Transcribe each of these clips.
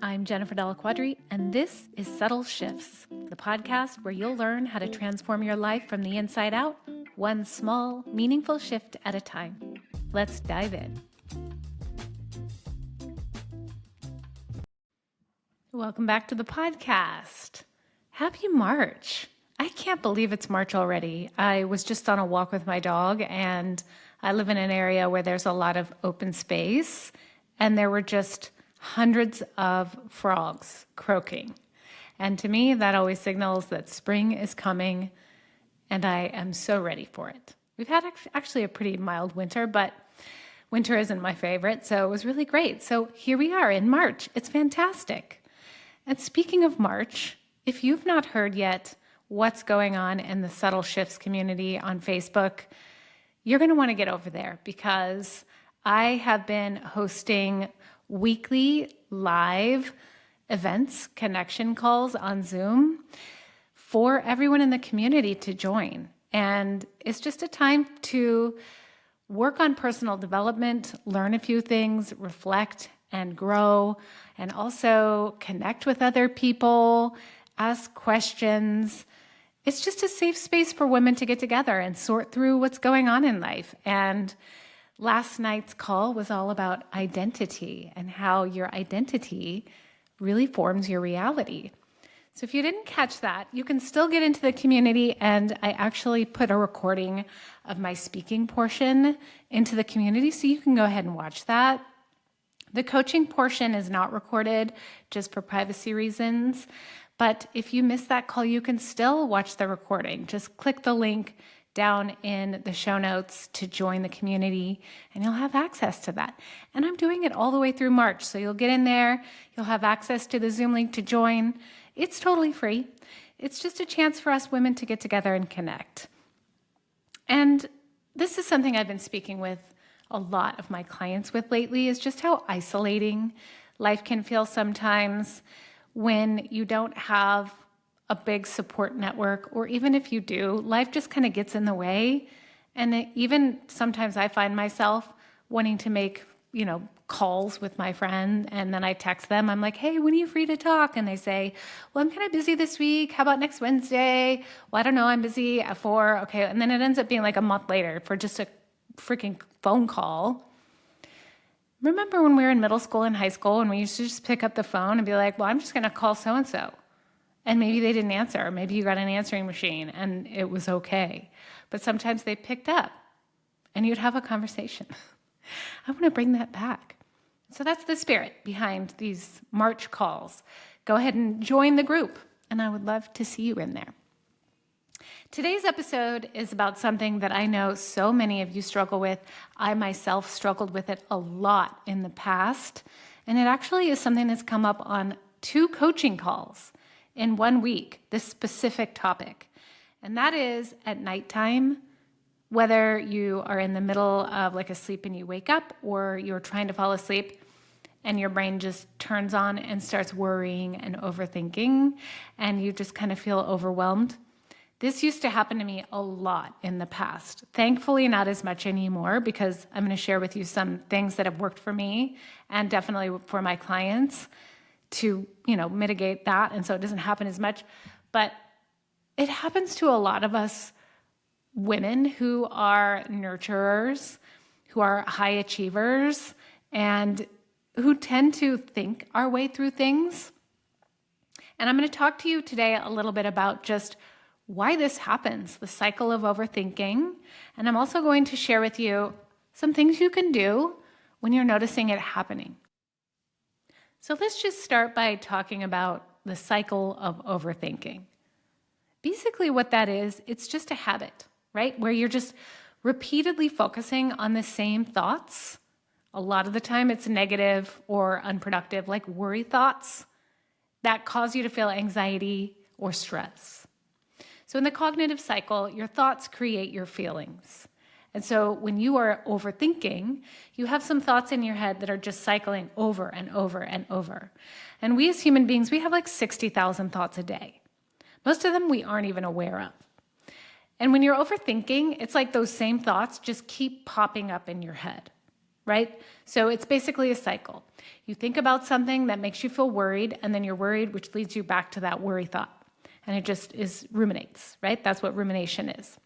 I'm Jennifer Della Quadri, and this is Subtle Shifts, the podcast where you'll learn how to transform your life from the inside out, one small, meaningful shift at a time. Let's dive in. Welcome back to the podcast. Happy March. I can't believe it's March already. I was just on a walk with my dog, and I live in an area where there's a lot of open space, and there were just hundreds of frogs croaking. And to me, that always signals that spring is coming, and I am so ready for it. We've had actually a pretty mild winter, but winter isn't my favorite, so it was really great. So here we are in March. It's fantastic. And speaking of March, if you've not heard yet what's going on in the Subtle Shifts community on Facebook, you're going to want to get over there because I have been hosting weekly live events, connection calls on Zoom for everyone in the community to join. And it's just a time to work on personal development, learn a few things, reflect and grow, and also connect with other people, ask questions. It's just a safe space for women to get together and sort through what's going on in life. And last night's call was all about identity and how your identity really forms your reality. So if you didn't catch that, you can still get into the community, and I actually put a recording of my speaking portion into the community, so you can go ahead and watch that. The coaching portion is not recorded just for privacy reasons, but if you missed that call, you can still watch the recording. Just click the link down in the show notes to join the community, and you'll have access to that. And I'm doing it all the way through March, so you'll get in there, you'll have access to the Zoom link to join. It's totally free. It's just a chance for us women to get together and connect. And this is something I've been speaking with a lot of my clients with lately, is just how isolating life can feel sometimes when you don't have a big support network, or even if you do, life just kind of gets in the way. And even sometimes I find myself wanting to make, calls with my friend, and then I text them. I'm like, hey, when are you free to talk? And they say, well, I'm kind of busy this week. How about next Wednesday? Well, I don't know. I'm busy at 4. Okay. And then it ends up being like a month later for just a freaking phone call. Remember when we were in middle school and high school and we used to just pick up the phone and be like, well, I'm just going to call so-and-so. And maybe they didn't answer, or maybe you got an answering machine and it was okay. But sometimes they picked up and you'd have a conversation. I want to bring that back. So that's the spirit behind these March calls. Go ahead and join the group, and I would love to see you in there. Today's episode is about something that I know so many of you struggle with. I myself struggled with it a lot in the past, and it actually is something that's come up on 2 coaching calls in 1 week, this specific topic. And that is at nighttime, whether you are in the middle of like a sleep and you wake up, or you're trying to fall asleep and your brain just turns on and starts worrying and overthinking, and you just kind of feel overwhelmed. This used to happen to me a lot in the past. Thankfully, not as much anymore, because I'm going to share with you some things that have worked for me and definitely for my clients to, mitigate that, and so it doesn't happen as much. But it happens to a lot of us women who are nurturers, who are high achievers, and who tend to think our way through things. And I'm going to talk to you today a little bit about just why this happens, the cycle of overthinking. And I'm also going to share with you some things you can do when you're noticing it happening. So let's just start by talking about the cycle of overthinking. Basically what that is, it's just a habit, right? Where you're just repeatedly focusing on the same thoughts. A lot of the time it's negative or unproductive, like worry thoughts that cause you to feel anxiety or stress. So in the cognitive cycle, your thoughts create your feelings. And so when you are overthinking, you have some thoughts in your head that are just cycling over and over and over. And we as human beings, we have like 60,000 thoughts a day. Most of them we aren't even aware of. And when you're overthinking, it's like those same thoughts just keep popping up in your head. right? So it's basically a cycle. You think about something that makes you feel worried, and then you're worried, which leads you back to that worry thought. And it just ruminates, right? That's what rumination is.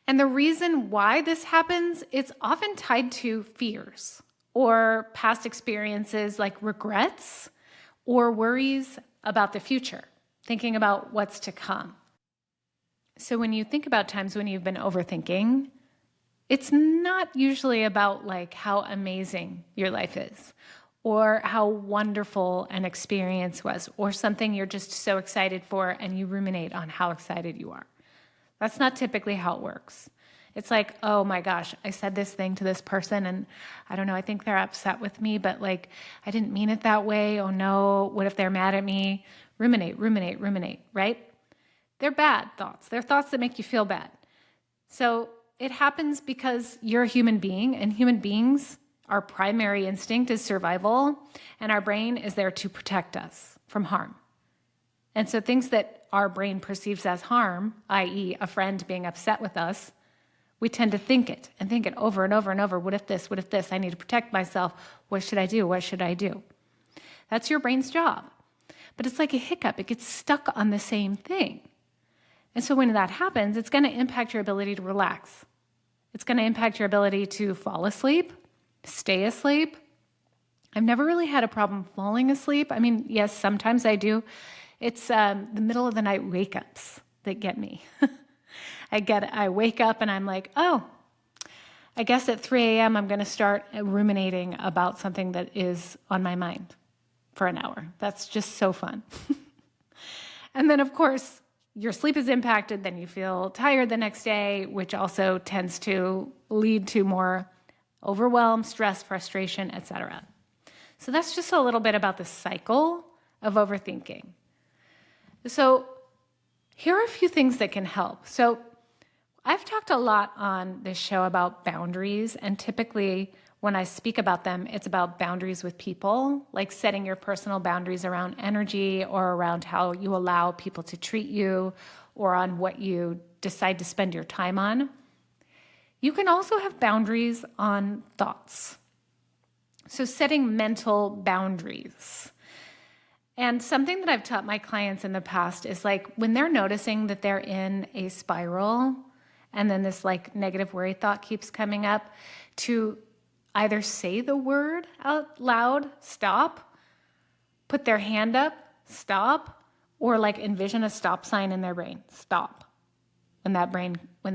And the reason why this happens, it's often tied to fears or past experiences like regrets or worries about the future, thinking about what's to come. So when you think about times when you've been overthinking, it's not usually about like how amazing your life is or how wonderful an experience was or something you're just so excited for and you ruminate on how excited you are. That's not typically how it works. It's like, oh my gosh, I said this thing to this person and I don't know, I think they're upset with me, but like, I didn't mean it that way. Oh no, what if they're mad at me? Ruminate, right? They're bad thoughts. They're thoughts that make you feel bad. So it happens because you're a human being, and human beings, our primary instinct is survival, and our brain is there to protect us from harm. And so things that our brain perceives as harm, i.e. a friend being upset with us, we tend to think it over and over and over. What if this? What if this? I need to protect myself. What should I do? What should I do? That's your brain's job. But it's like a hiccup. It gets stuck on the same thing. And so when that happens, it's going to impact your ability to relax. It's going to impact your ability to fall asleep, stay asleep. I've never really had a problem falling asleep. I mean, yes, sometimes I do. It's the middle of the night wake-ups that get me. I wake up and I'm like, oh, I guess at 3 a.m. I'm going to start ruminating about something that is on my mind for an hour. That's just so fun. And then, of course, your sleep is impacted, then you feel tired the next day, which also tends to lead to more overwhelm, stress, frustration, etc. So that's just a little bit about the cycle of overthinking. So here are a few things that can help. So I've talked a lot on this show about boundaries, and typically when I speak about them, it's about boundaries with people, like setting your personal boundaries around energy or around how you allow people to treat you or on what you decide to spend your time on. You can also have boundaries on thoughts. So setting mental boundaries. And something that I've taught my clients in the past is like when they're noticing that they're in a spiral and then this like negative worry thought keeps coming up, to either say the word out loud, stop, put their hand up, stop, or like envision a stop sign in their brain, stop. When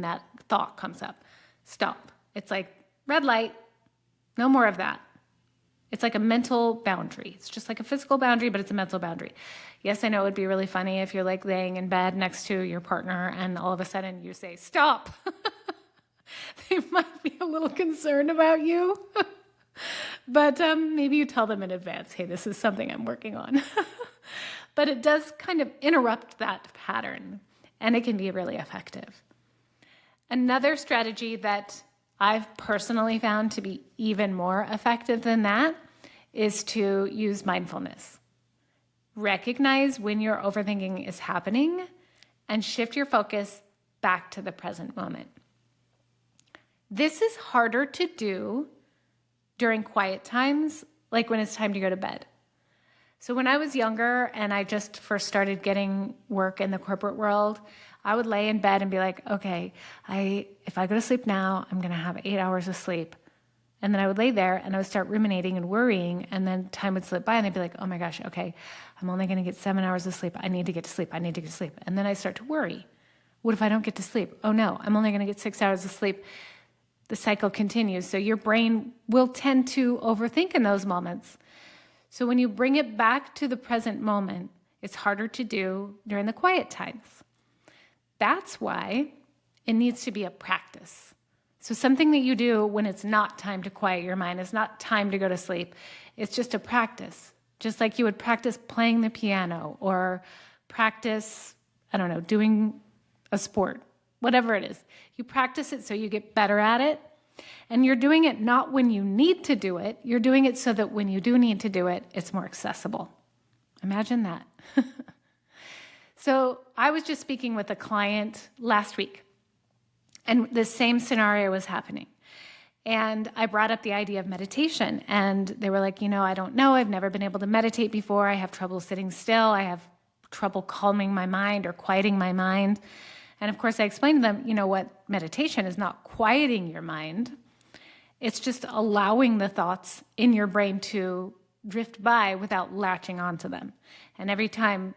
that thought comes up, stop. It's like red light, no more of that. It's like a mental boundary. It's just like a physical boundary, but it's a mental boundary. Yes, I know it would be really funny if you're like laying in bed next to your partner and all of a sudden you say, stop. They might be a little concerned about you. But maybe you tell them in advance, hey, this is something I'm working on. But it does kind of interrupt that pattern, and it can be really effective. Another strategy that I've personally found to be even more effective than that is to use mindfulness. Recognize when your overthinking is happening and shift your focus back to the present moment. This is harder to do during quiet times, like when it's time to go to bed. So when I was younger and I just first started getting work in the corporate world, I would lay in bed and be like, okay, if I go to sleep now, I'm going to have 8 hours of sleep. And then I would lay there and I would start ruminating and worrying, and then time would slip by and I'd be like, oh my gosh, okay, I'm only going to get 7 hours of sleep. I need to get to sleep. And then I start to worry. What if I don't get to sleep? Oh no, I'm only going to get 6 hours of sleep. The cycle continues. So your brain will tend to overthink in those moments. So when you bring it back to the present moment, it's harder to do during the quiet times. That's why it needs to be a practice. So something that you do when it's not time to quiet your mind, it's not time to go to sleep. It's just a practice. Just like you would practice playing the piano or practice, doing a sport, whatever it is. You practice it so you get better at it. And you're doing it not when you need to do it. You're doing it so that when you do need to do it, it's more accessible. Imagine that. So I was just speaking with a client last week, and the same scenario was happening. And I brought up the idea of meditation, and they were like, I don't know. I've never been able to meditate before. I have trouble sitting still. I have trouble calming my mind or quieting my mind. And of course, I explained to them, what meditation is not quieting your mind. It's just allowing the thoughts in your brain to drift by without latching onto them. And every time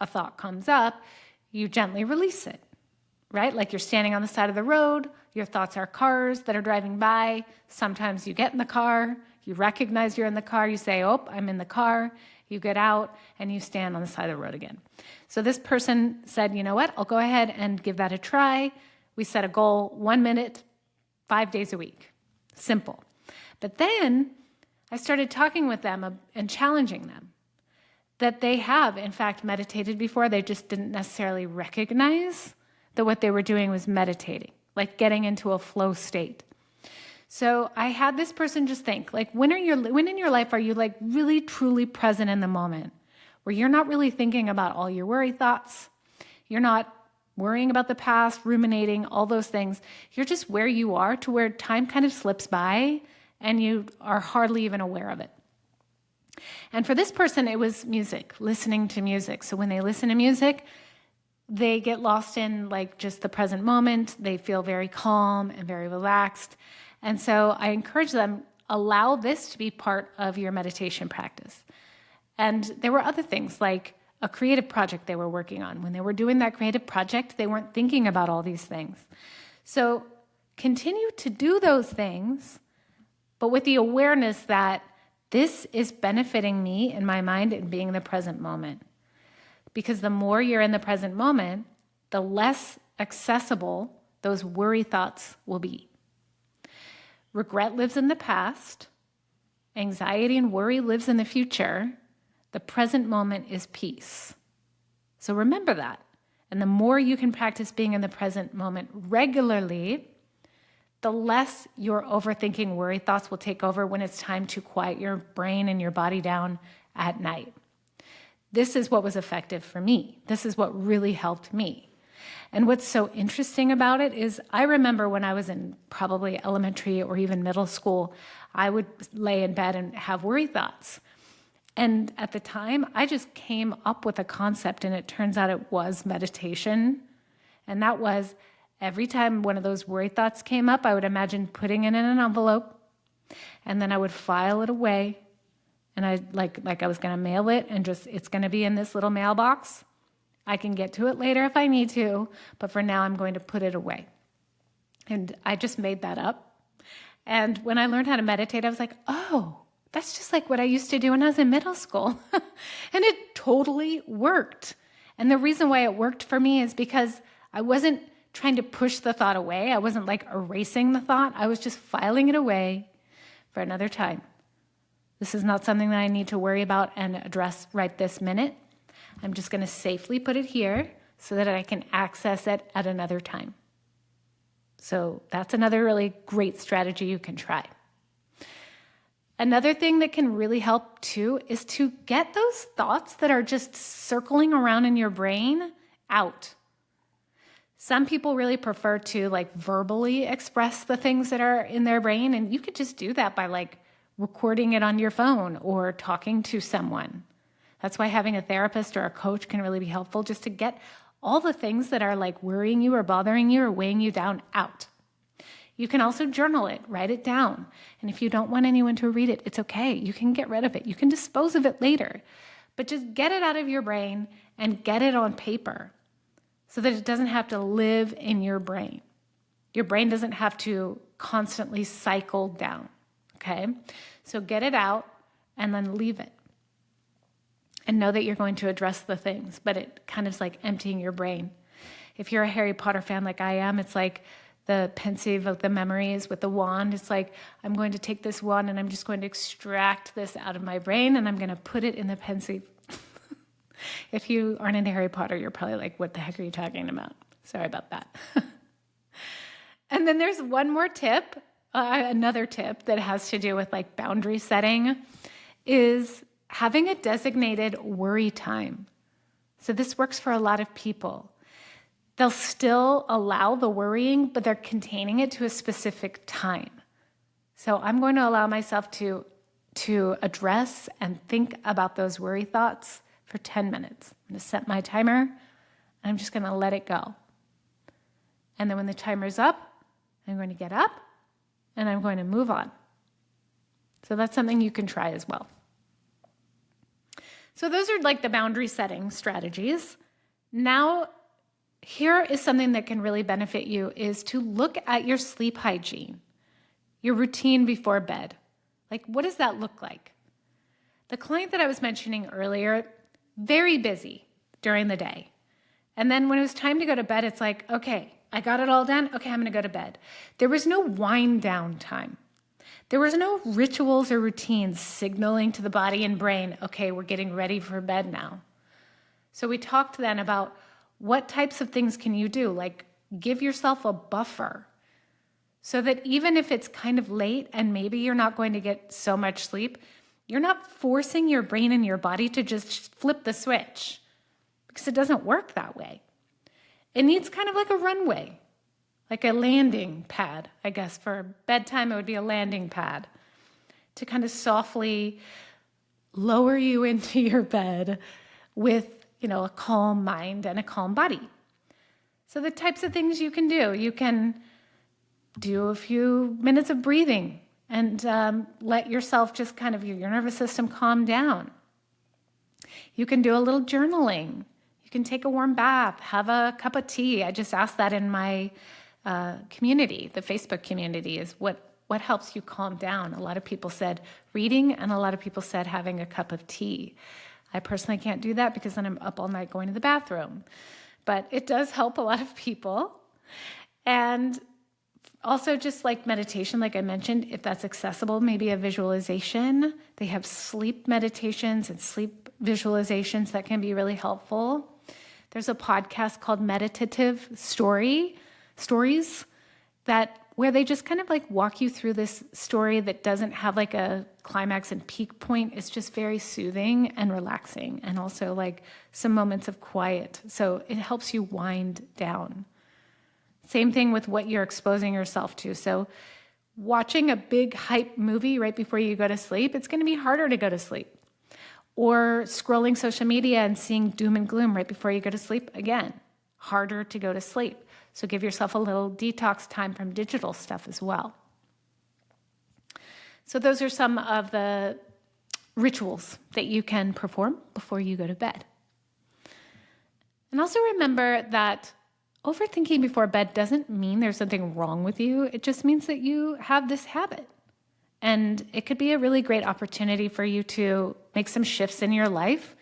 a thought comes up, you gently release it, right? Like you're standing on the side of the road, your thoughts are cars that are driving by. Sometimes you get in the car, you recognize you're in the car, you say, oh, I'm in the car. You get out and you stand on the side of the road again. So this person said, you know what, I'll go ahead and give that a try. We set a goal, 1 minute, 5 days a week. Simple. But then I started talking with them and challenging them that they have, in fact, meditated before. They just didn't necessarily recognize that what they were doing was meditating, like getting into a flow state. So I had this person just think, like, when in your life are you like really truly present in the moment, where you're not really thinking about all your worry thoughts, you're not worrying about the past, ruminating, all those things. You're just where you are, to where time kind of slips by and you are hardly even aware of it. And for this person, it was music, listening to music. So when they listen to music, they get lost in like just the present moment. They feel very calm and very relaxed. And so I encourage them, allow this to be part of your meditation practice. And there were other things like a creative project they were working on. When they were doing that creative project, they weren't thinking about all these things. So continue to do those things, but with the awareness that this is benefiting me in my mind and being in the present moment. Because the more you're in the present moment, the less accessible those worry thoughts will be. Regret lives in the past. Anxiety and worry lives in the future. The present moment is peace. So remember that. And the more you can practice being in the present moment regularly, the less your overthinking worry thoughts will take over when it's time to quiet your brain and your body down at night. This is what was effective for me. This is what really helped me. And what's so interesting about it is I remember when I was in probably elementary or even middle school, I would lay in bed and have worry thoughts. And at the time, I just came up with a concept, and it turns out it was meditation. And that was every time one of those worry thoughts came up, I would imagine putting it in an envelope, and then I would file it away. And I like I was going to mail it, and just it's going to be in this little mailbox. I can get to it later if I need to, but for now I'm going to put it away. And I just made that up. And when I learned how to meditate, I was like, oh, that's just like what I used to do when I was in middle school. And it totally worked. And the reason why it worked for me is because I wasn't trying to push the thought away. I wasn't like erasing the thought. I was just filing it away for another time. This is not something that I need to worry about and address right this minute. I'm just going to safely put it here so that I can access it at another time. So that's another really great strategy you can try. Another thing that can really help too is to get those thoughts that are just circling around in your brain out. Some people really prefer to like verbally express the things that are in their brain, and you could just do that by like recording it on your phone or talking to someone. That's why having a therapist or a coach can really be helpful, just to get all the things that are like worrying you or bothering you or weighing you down out. You can also journal it, write it down. And if you don't want anyone to read it, it's okay. You can get rid of it. You can dispose of it later. But just get it out of your brain and get it on paper so that it doesn't have to live in your brain. Your brain doesn't have to constantly cycle down, okay? So get it out and then leave it. And know that you're going to address the things, but it kind of is like emptying your brain. If you're a Harry Potter fan like I am, it's like the pensieve of the memories with the wand. It's like, I'm going to take this wand and I'm just going to extract this out of my brain and I'm going to put it in the pensieve. If you aren't into Harry Potter, you're probably like, what the heck are you talking about? Sorry about that. And then there's one more tip, another tip that has to do with like boundary setting is having a designated worry time. So this works for a lot of people. They'll still allow the worrying, but they're containing it to a specific time. So I'm going to allow myself to address and think about those worry thoughts for 10 minutes. I'm going to set my timer, and I'm just going to let it go. And then when the timer's up, I'm going to get up, and I'm going to move on. So that's something you can try as well. So those are like the boundary setting strategies. Now, here is something that can really benefit you is to look at your sleep hygiene, your routine before bed. Like, what does that look like? The client that I was mentioning earlier, very busy during the day. And then when it was time to go to bed, it's like, okay, I got it all done. Okay, I'm going to go to bed. There was no wind down time. There was no rituals or routines signaling to the body and brain, okay, we're getting ready for bed now. So we talked then about what types of things can you do? Like, give yourself a buffer so that even if it's kind of late and maybe you're not going to get so much sleep, you're not forcing your brain and your body to just flip the switch, because it doesn't work that way. It needs kind of like a runway, like a landing pad, I guess. For bedtime, it would be a landing pad to kind of softly lower you into your bed with, a calm mind and a calm body. So the types of things you can do a few minutes of breathing and let yourself just kind of, your nervous system calm down. You can do a little journaling. You can take a warm bath, have a cup of tea. I just asked that in my community, the Facebook community, is what helps you calm down. A lot of people said reading, and a lot of people said having a cup of tea. I personally can't do that because then I'm up all night going to the bathroom. But it does help a lot of people. And also just like meditation, like I mentioned, if that's accessible, maybe a visualization. They have sleep meditations and sleep visualizations that can be really helpful. There's a podcast called Meditative Stories where they just kind of like walk you through this story that doesn't have like a climax and peak point. It's just very soothing and relaxing, and also like some moments of quiet. So it helps you wind down. Same thing with what you're exposing yourself to. So watching a big hype movie right before you go to sleep, it's going to be harder to go to sleep. Or scrolling social media and seeing doom and gloom right before you go to sleep, again, harder to go to sleep. So give yourself a little detox time from digital stuff as well. So those are some of the rituals that you can perform before you go to bed. And also remember that overthinking before bed doesn't mean there's something wrong with you. It just means that you have this habit. And it could be a really great opportunity for you to make some shifts in your life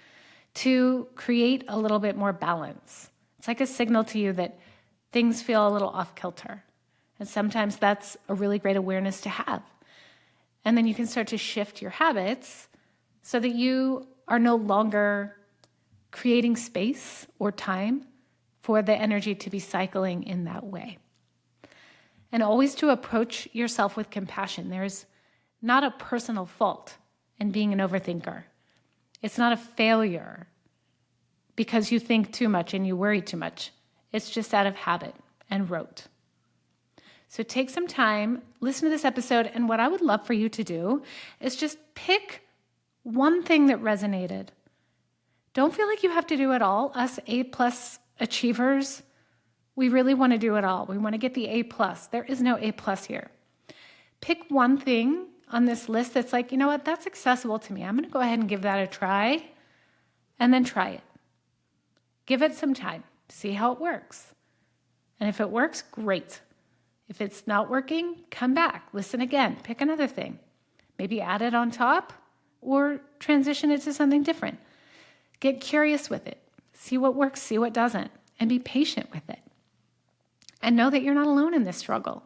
to create a little bit more balance. It's like a signal to you that things feel a little off kilter. And sometimes that's a really great awareness to have. And then you can start to shift your habits so that you are no longer creating space or time for the energy to be cycling in that way. And always to approach yourself with compassion. There's not a personal fault in being an overthinker. It's not a failure because you think too much and you worry too much. It's just out of habit and rote. So take some time, listen to this episode, and what I would love for you to do is just pick one thing that resonated. Don't feel like you have to do it all. Us A+ achievers, we really want to do it all. We want to get the A+. There is no A+ here. Pick one thing on this list that's like, you know what, that's accessible to me. I'm going to go ahead and give that a try, and then try it. Give it some time. See how it works. And if it works, great. If it's not working, come back, listen again, pick another thing. Maybe add it on top or transition it to something different. Get curious with it. See what works, see what doesn't, and be patient with it. And know that you're not alone in this struggle.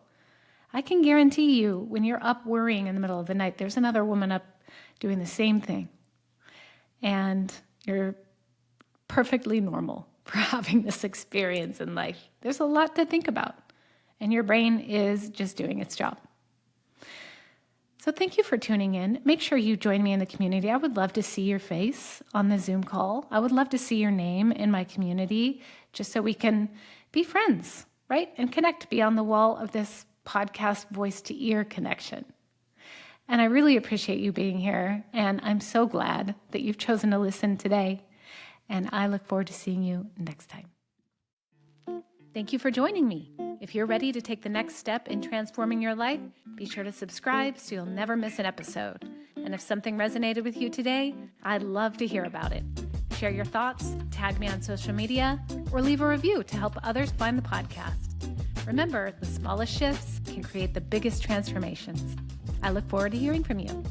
I can guarantee you when you're up worrying in the middle of the night, there's another woman up doing the same thing. And you're perfectly normal for having this experience in life. There's a lot to think about, and your brain is just doing its job. So thank you for tuning in. Make sure you join me in the community. I would love to see your face on the Zoom call. I would love to see your name in my community just so we can be friends, right? And connect beyond the wall of this podcast voice to ear connection. And I really appreciate you being here. And I'm so glad that you've chosen to listen today. And I look forward to seeing you next time. Thank you for joining me. If you're ready to take the next step in transforming your life, be sure to subscribe so you'll never miss an episode. And if something resonated with you today, I'd love to hear about it. Share your thoughts, tag me on social media, or leave a review to help others find the podcast. Remember, the smallest shifts can create the biggest transformations. I look forward to hearing from you.